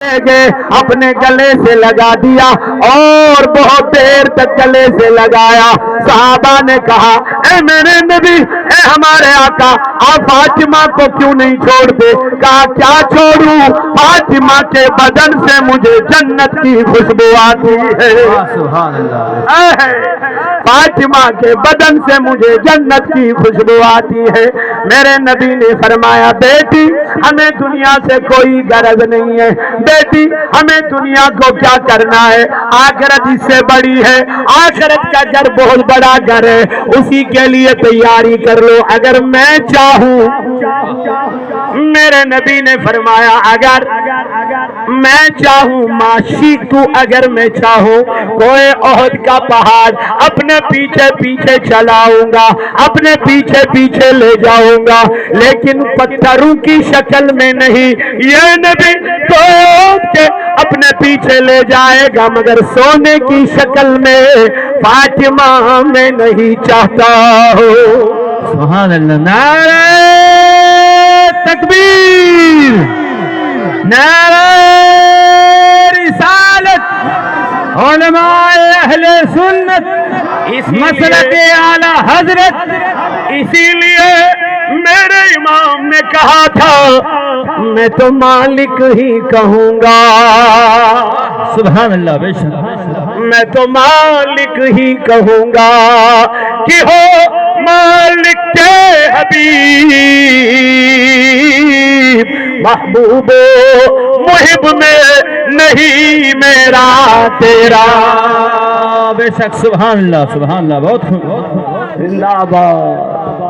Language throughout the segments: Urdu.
گئے اپنے گلے سے لگا دیا اور بہت دیر تک گلے سے لگایا. صحابہ نے کہا اے میرے نبی، اے ہمارے آقا، آپ فاطمہ کو کیوں نہیں چھوڑتے؟ کہا کیا چھوڑوں، فاطمہ کے بدن سے مجھے جنت کی خوشبو آتی ہے. سبحان اللہ. فاطمہ کے بدن سے مجھے جنت کی خوشبو آتی ہے. میرے نبی نے فرمایا بیٹی ہمیں دنیا سے کوئی غرض نہیں ہے، بیٹی ہمیں دنیا کو کیا کرنا ہے، آخرت اس سے بڑی ہے، آخرت کا گھر بہت بڑا گھر ہے، اسی کے لیے تیاری کر لو. اگر میں چاہوں، میرے نبی نے فرمایا اگر میں چاہوں، معاشی تو اگر میں چاہوں کوئی احد کا پہاڑ اپنے پیچھے پیچھے چلاؤں گا، اپنے پیچھے پیچھے لے جاؤں گا، لیکن پتھروں کی شکل میں نہیں. یہ نبی تو کے اپنے پیچھے لے جائے گا مگر سونے کی شکل میں فاطمہ میں نہیں چاہتا ہوں. سبحان اللہ. نعرہ تکبیر، نعرہ رسالت. علماء اہل سنت، مسلک اعلی حضرت. اسی لیے میرے امام نے کہا تھا میں تو مالک ہی کہوں گا. سبحان اللہ. بے شک میں تو مالک ہی کہوں گا کہ ہو مالک کے حبیب، محبوب محب میں نہیں میرا تیرا. بے شک. سبحان اللہ. سبحان اللہ. بہت زندہ باد.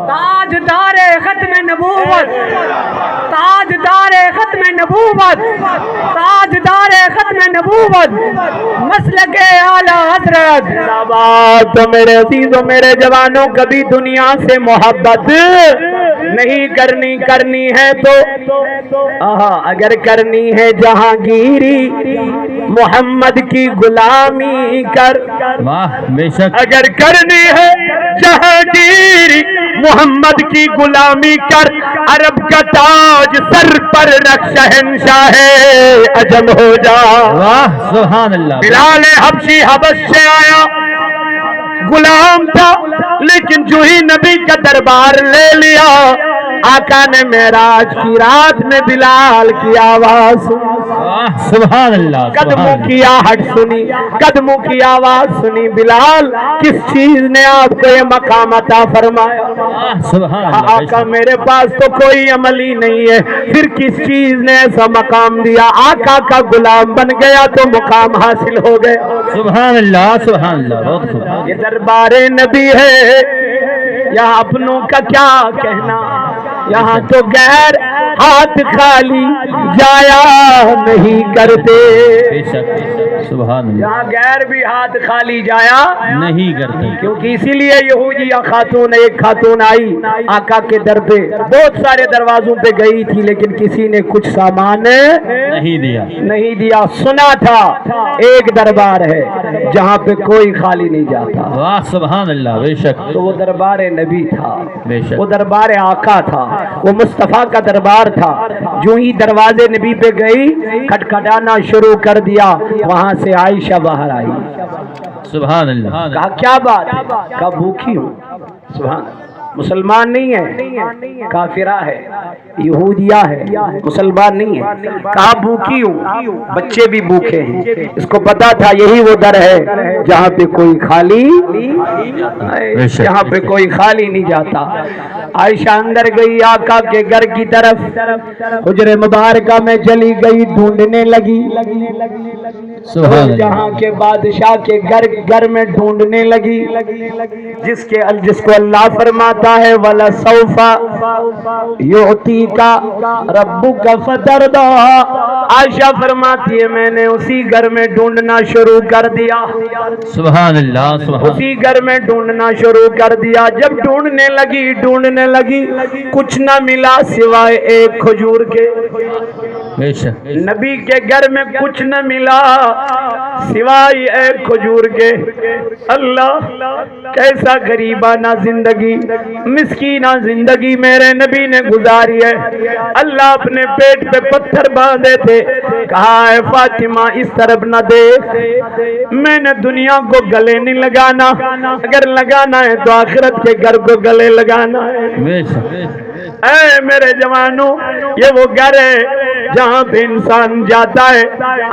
تاجدار ختم نبوت، تاجدار ختم نبوت، تاجدار ختم نبوت، مسلک اعلی حضرت. زندہ باد. تو میرے عزیزوں، میرے جوانوں، کبھی دنیا سے محبت نہیں کرنی ہے تو اگر کرنی ہے جہانگیری محمد کی غلامی کر. واہ. بے شک. اگر کرنی ہے جہانگیری محمد کی غلامی کر. عرب کا تاج سر پر رکھ، شہنشاہ عجم ہو جا. واہ. سبحان اللہ. بلال حبشی حبش سے آیا، غلام تھا، لیکن جو ہی نبی کا دربار لے لیا، آقا نے معراج کی رات میں بلال کی آواز سنی. سبحان اللہ. قدموں کی آہٹ سنی، قدموں کی آواز سنی. بلال کس چیز نے آپ کو یہ مقام عطا فرمایا؟ سبحان اللہ. آقا میرے پاس تو کوئی عمل ہی نہیں ہے، پھر کس چیز نے ایسا مقام دیا؟ آقا کا غلام بن گیا تو مقام حاصل ہو گیا. سبحان اللہ. سبحان اللہ. یہ دربار نبی ہے، یہاں اپنوں کا کیا کہنا، یہاں تو غیر ہاتھ خالی جایا نہیں کرتے. بے شک. سبحان اللہ. یہاں غیر بھی ہاتھ خالی جایا نہیں کرتے. کیونکہ اسی لیے یہودیہ خاتون، ایک خاتون آئی آقا کے در پہ، بہت سارے دروازوں پہ گئی تھی لیکن کسی نے کچھ سامان نہیں دیا. سنا تھا ایک دربار ہے جہاں پہ کوئی خالی نہیں جاتا. واہ. سبحان اللہ. بے شک. تو وہ دربار نبی تھا، بے شک. وہ دربار آقا تھا، وہ مصطفیٰ کا دربار تھا. جو ہی دروازے نبی پہ گئی کھٹکھٹانا شروع کر دیا، وہاں سے عائشہ باہر آئی. سبحان اللہ. کہا کیا بات ہے؟ کہا بھوکی ہوں. سبحان اللہ. مسلمان نہیں ہے، کافرہ ہے، یہودیہ ہے، مسلمان نہیں ہے. کہا بھوکی ہوں، بچے بھی بھوکے ہیں. اس کو پتا تھا یہی وہ در ہے جہاں پہ کوئی خالی، جہاں پہ کوئی خالی نہیں جاتا. عائشہ اندر گئی آقا کے گھر کی طرف، حجر مبارکہ میں چلی گئی، ڈھونڈنے لگی. جہاں کے بادشاہ کے گھر میں ڈھونڈنے لگی، جس کو اللہ فرماتا ہے وَلَسَوْفَ يُعْطِيكَ رَبُّكَ فَتَرْضَىٰ. عائشہ فرماتی ہے میں نے اسی گھر میں ڈھونڈنا شروع کر دیا. سبحان اللہ. اسی گھر میں ڈھونڈنا شروع کر دیا. جب ڈھونڈنے لگی کچھ نہ ملا سوائے ایک کھجور کے. بے شک. نبی کے گھر میں کچھ نہ ملا سوائے ایک کھجور کے. اللہ کیسا غریبانہ زندگی. مسکینہ زندگی میرے نبی نے گزاری ہے. اللہ اپنے پیٹ پہ پتھر باندھے تھے, کہا ہے فاطمہ اس طرف نہ دیکھ, میں نے دنیا کو گلے نہیں لگانا, اگر لگانا ہے تو آخرت کے گھر کو گلے لگانا ہے. اے میرے جوانوں, یہ وہ گھر ہے جہاں پہ انسان جاتا ہے,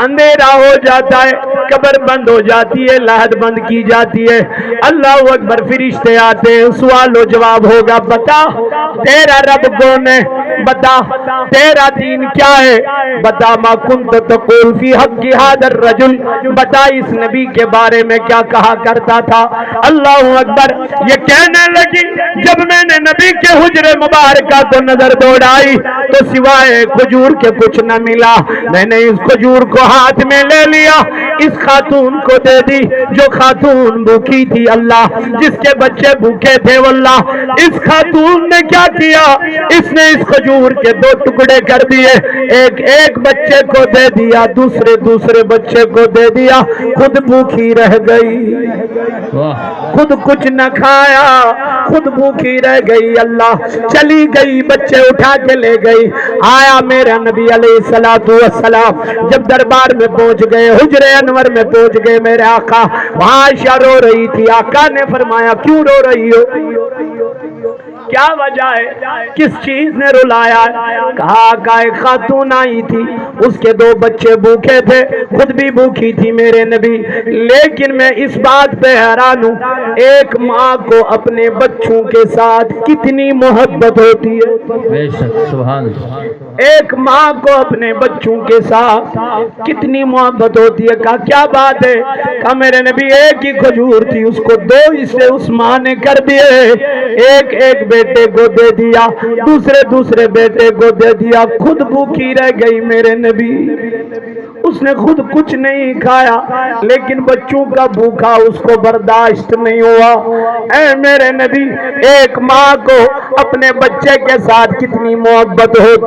اندھیرا ہو جاتا ہے, قبر بند ہو جاتی ہے, لحد بند کی جاتی ہے, اللہ اکبر, فرشتے آتے ہیں, سوال و جواب ہوگا, بتا تیرا رب کون ہے, بتا تیرا دین کیا ہے, بتا ما کنت تقول فی حق ھذا الرجل, بتا اس نبی کے بارے میں کیا کہا کرتا تھا. اللہ اکبر, یہ کہنے لگی جب میں نے نبی کے حجر مبارکہ کو نظر دوڑائی تو سوائے کھجور کے کچھ نہ ملا. میں نے اس کھجور کو ہاتھ میں لے لیا, اس خاتون کو دے دی جو خاتون بھوکی تھی, اللہ جس کے بچے بھوکے تھے, واللہ اس خاتون نے کیا کیا, اس نے اس کھجور کے 2 ٹکڑے کر دیے, ایک بچے کو دے دیا, دوسرے بچے کو دے دیا, خود بھوکی رہ گئی, خود کچھ نہ کھایا, خود بھوکی رہ گئی. اللہ چلی گئی, بچے اٹھا کے لے گئی. آیا میرا نبی علیہ الصلوۃ والسلام, جب دربار میں پہنچ گئے, حجر انور میں پہنچ گئے, میرے آقا وہاں عائشہ رو رہی تھی. آقا نے فرمایا کیوں رو رہی ہو, کیا وجہ ہے, کس چیز نے رلایا ہے؟ کہا کہ ایک خاتون آئی تھی, اس کے 2 بچے بھوکے تھے, خود بھی بھوکی تھی میرے نبی, لیکن میں اس بات پہ حیران ہوں, ایک ماں کو اپنے بچوں کے ساتھ کتنی محبت ہوتی ہے. بے شک, سبحان اللہ. ایک ماں کو اپنے بچوں کے ساتھ کتنی محبت ہوتی ہے. کہا کیا بات ہے, کہا میرے نبی ایک ہی کھجور تھی, اس کو 2 حصے اس ماں نے کر دیے, ایک بیٹے کو دے دیا, دوسرے بیٹے کو دے دیا, خود بھوکی رہ گئی میرے نبی. اس نے خود کچھ نہیں کھایا, لیکن بچوں کا بھوکا اس کو برداشت نہیں ہوا. اے میرے نبی, ایک ماں کو اپنے بچے کے ساتھ کتنی محبت ہوتی